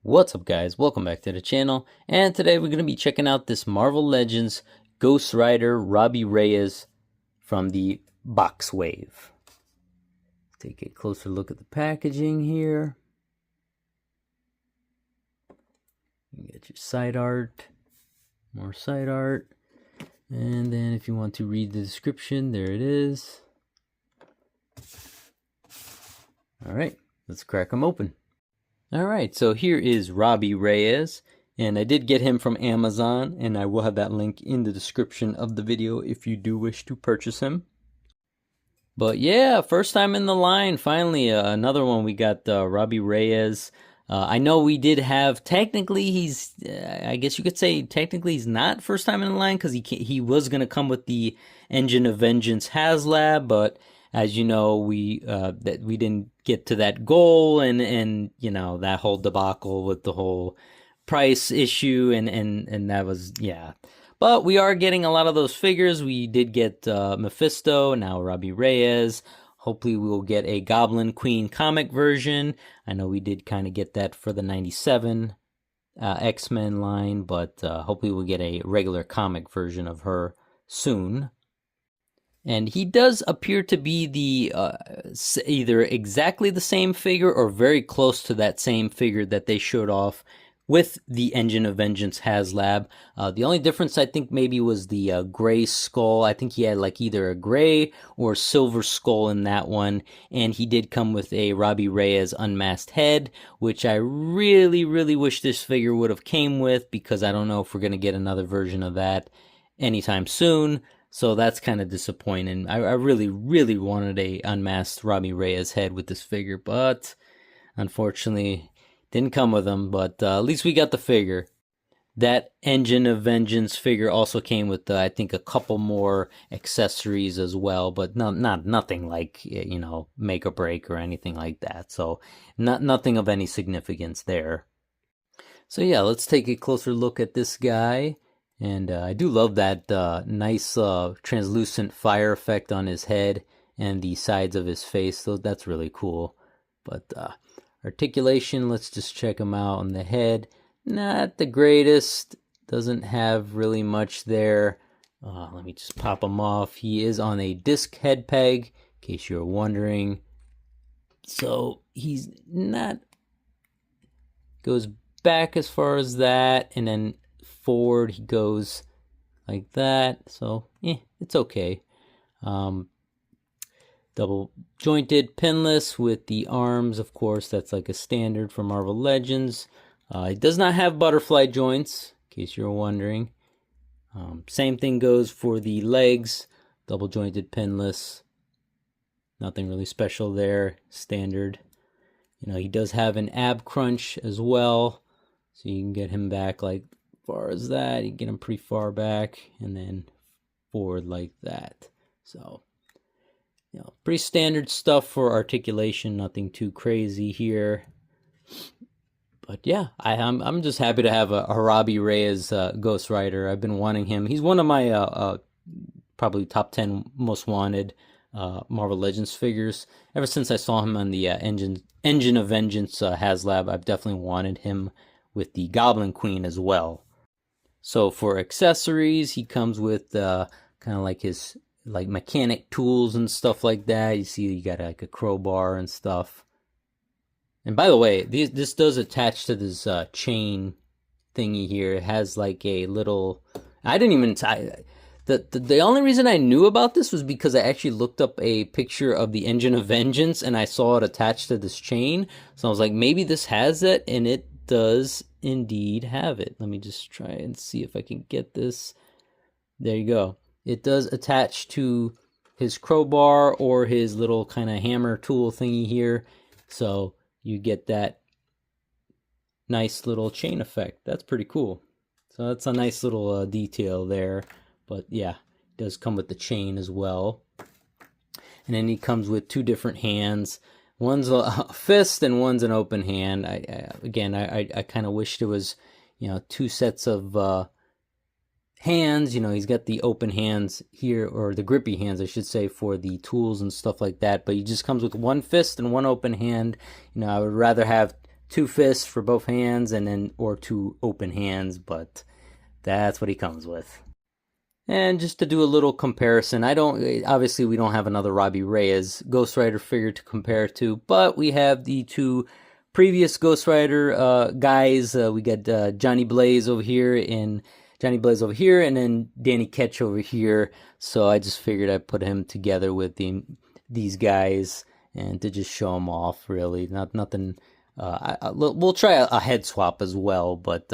What's up, guys? Welcome back to the channel, and today we're going to be checking out this Marvel Legends Ghost Rider Robbie Reyes from the box wave. Take a closer look at the packaging here. You get your side art, more side art, and then if you want to read the description, there it is. Alright, let's crack them open. Alright, so here is Robbie Reyes, and I did get him from Amazon, and I will have that link in the description of the video if you do wish to purchase him. But yeah, first time in the line, finally, another one. We got Robbie Reyes. I know we did have, technically he's, I guess you could say technically he's not first time in the line, because he was going to come with the Engine of Vengeance HasLab, but as you know, we didn't get to that goal, and you know, that whole debacle with the whole price issue, and that was, yeah. But we are getting a lot of those figures. We did get Mephisto, now Robbie Reyes. Hopefully we will get a Goblin Queen comic version. I know we did kind of get that for the 97 X-Men line, but hopefully we'll get a regular comic version of her soon. And he does appear to be the either exactly the same figure or very close to that same figure that they showed off with the Engine of Vengeance HasLab. The only difference I think maybe was the gray skull. I think he had like either a gray or silver skull in that one. And he did come with a Robbie Reyes unmasked head, which I really, really wish this figure would have came with, because I don't know if we're going to get another version of that anytime soon. So that's kind of disappointing. I really, really wanted a unmasked Robbie Reyes head with this figure, but unfortunately didn't come with them. But at least we got the figure. That Engine of Vengeance figure also came with, I think, a couple more accessories as well, but nothing like, you know, make or break or anything like that. So nothing of any significance there. So yeah, let's take a closer look at this guy. And I do love that nice translucent fire effect on his head and the sides of his face, so that's really cool. But articulation, let's just check him out on the head. Not the greatest, doesn't have really much there. Let me just pop him off. He is on a disc head peg, in case you're wondering. So he's not, goes back as far as that, and then forward he goes like that, so it's okay. Double jointed pinless with the arms, of course, that's like a standard for Marvel Legends. It does not have butterfly joints, in case you're wondering. Same thing goes for the legs, double jointed pinless, nothing really special there, standard. You know, he does have an ab crunch as well, so you can get him back like far as that. You get him pretty far back and then forward like that. So, you know, pretty standard stuff for articulation, nothing too crazy here. But yeah, I'm just happy to have a Robbie Reyes Ghost Rider. I've been wanting him. He's one of my probably top 10 most wanted Marvel Legends figures. Ever since I saw him on the Engine of Vengeance HasLab, I've definitely wanted him with the Goblin Queen as well. So for accessories, he comes with kind of like his mechanic tools and stuff like that. You see, you got like a crowbar and stuff. And by the way, this does attach to this chain thingy here. It has like a little, I didn't even the only reason I knew about this was because I actually looked up a picture of the Engine of Vengeance and I saw it attached to this chain. So I was like, maybe this has it, and it does indeed have it. Let me just try and see if I can get this. There you go. It does attach to his crowbar or his little kind of hammer tool thingy here, so you get that nice little chain effect. That's pretty cool. So that's a nice little detail there. But yeah, it does come with the chain as well. And then he comes with two different hands. One's a fist and one's an open hand. I kind of wished it was, you know, two sets of hands. You know, he's got the open hands here, or the grippy hands, I should say, for the tools and stuff like that. But he just comes with one fist and one open hand. You know, I would rather have 2 fists for both hands, and then or 2 open hands, but that's what he comes with. And just to do a little comparison, obviously we don't have another Robbie Reyes Ghost Rider figure to compare to, but we have the 2 previous Ghost Rider guys. We got Johnny Blaze over here, and then Danny Ketch over here. So I just figured I'd put him together with these guys and to just show them off. Really, nothing. We'll try a head swap as well, but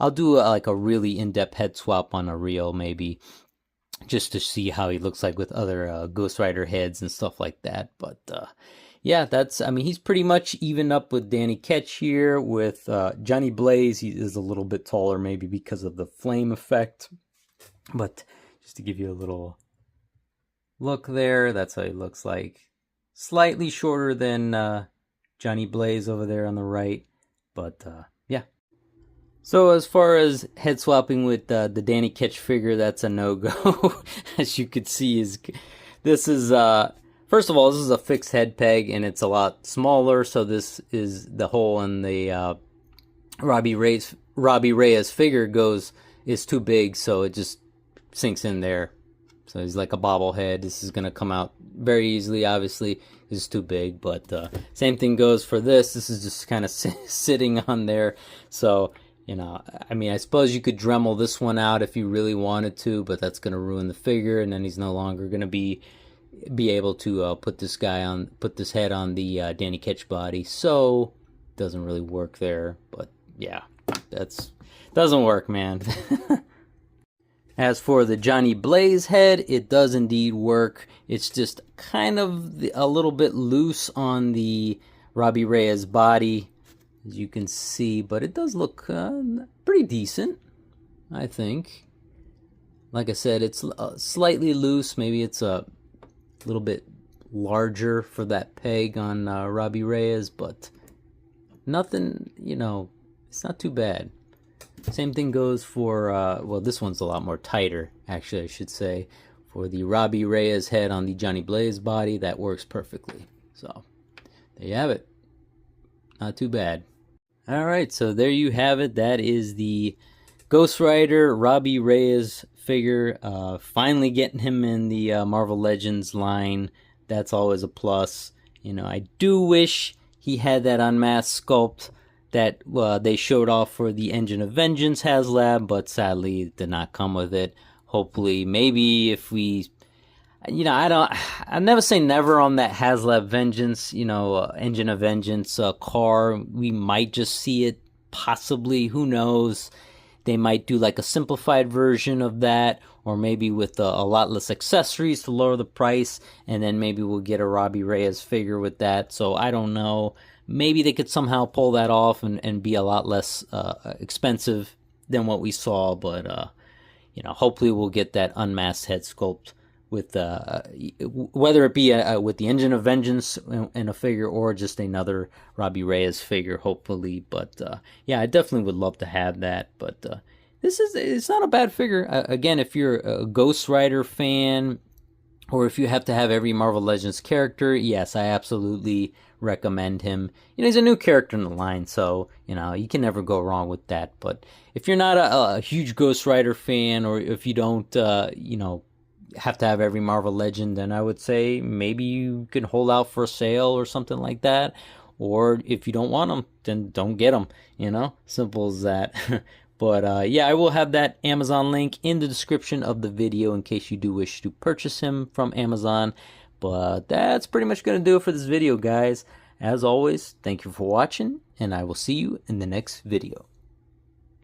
I'll do like a really in-depth head swap on a reel, maybe, just to see how he looks like with other Ghost Rider heads and stuff like that. But yeah, he's pretty much even up with Danny Ketch here. With Johnny Blaze, he is a little bit taller, maybe because of the flame effect. But just to give you a little look there, that's how he looks like. Slightly shorter than Johnny Blaze over there on the right, but yeah. So as far as head swapping with the Danny Ketch figure, that's a no-go. As you could see, this is first of all, this is a fixed head peg, and it's a lot smaller. So this is the hole in the Robbie Reyes figure is too big, so it just sinks in there. So he's like a bobblehead. This is gonna come out very easily. Obviously, it's too big, but same thing goes for this. This is just kind of sitting on there. So, you know, I suppose you could Dremel this one out if you really wanted to, but that's gonna ruin the figure, and then he's no longer gonna be able to put this head on the Danny Ketch body. So it doesn't really work there. But yeah, doesn't work, man. As for the Johnny Blaze head, it does indeed work. It's just kind of a little bit loose on the Robbie Reyes body, as you can see, but it does look pretty decent, I think. Like I said, it's slightly loose. Maybe it's a little bit larger for that peg on Robbie Reyes, but nothing, it's not too bad. Same thing goes for, well, this one's a lot more tighter, actually, I should say. For the Robbie Reyes head on the Johnny Blaze body, that works perfectly. So, there you have it. Not too bad. Alright, so there you have it. That is the Ghost Rider Robbie Reyes figure. Finally getting him in the Marvel Legends line. That's always a plus. I do wish he had that unmasked sculpt that they showed off for the Engine of Vengeance HasLab, but sadly it did not come with it. Hopefully, maybe if we, I never say never on that HasLab Vengeance, Engine of Vengeance car. We might just see it, possibly, who knows. They might do like a simplified version of that, or maybe with a lot less accessories to lower the price, and then maybe we'll get a Robbie Reyes figure with that. So I don't know. Maybe they could somehow pull that off and be a lot less expensive than what we saw, but hopefully we'll get that unmasked head sculpt with whether it be with the Engine of Vengeance in a figure or just another Robbie Reyes figure, hopefully. But yeah, I definitely would love to have that. But it's not a bad figure. Again, if you're a Ghost Rider fan, or if you have to have every Marvel Legends character, yes, I absolutely recommend him. He's a new character in the line, so you can never go wrong with that. But if you're not a huge Ghost Rider fan, or if you don't have to have every Marvel Legend, then I would say maybe you can hold out for a sale or something like that. Or if you don't want them, then don't get them. Simple as that. But yeah, I will have that Amazon link in the description of the video in case you do wish to purchase him from Amazon. But that's pretty much going to do it for this video, guys. As always, thank you for watching, and I will see you in the next video.